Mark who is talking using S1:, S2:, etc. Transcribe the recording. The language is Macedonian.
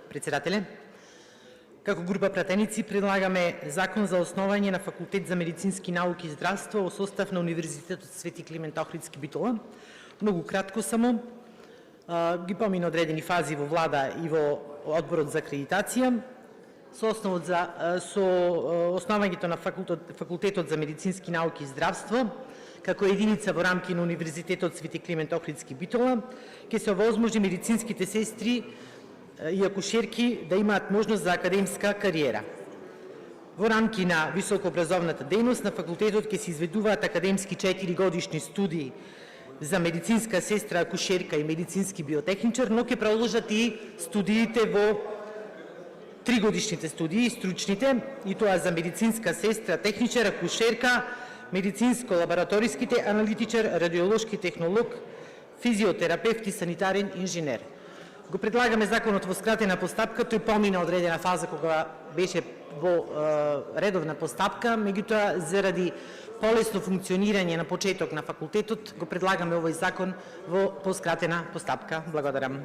S1: председателе. Како група пратеници предлагаме Закон за основање на Факултет за медицински науки и здравство во состав на Универзитетот Свети Климент Охридски Битола. Многу кратко само. Ги помина одредени фази во влада и во одборот за акредитација. Со основањето на Факултетот за медицински науки и здравство како единица во рамки на Универзитетот Свети Климент Охридски Битола ќе се овозможи медицинските сестри и акушерки да имаат можност за академска кариера. Во рамки на високообразовната дејност на факултетот ќе се изведуваат академски 4-годишни студии за медицинска сестра, акушерка и медицински биотехничар, но ќе продолжат и студиите во 3-годишните студии, стручните, и тоа за медицинска сестра, техничар, акушерка, медицинско-лабораториските аналитичар, радиолошки технолог, физиотерапевт и санитарен инженер. Го предлагаме законот во скратена постапка, тој помина одредена фаза кога беше во редовна постапка, меѓутоа заради полесно функционирање на почеток на факултетот го предлагаме овој закон во поскратена постапка. Благодарам.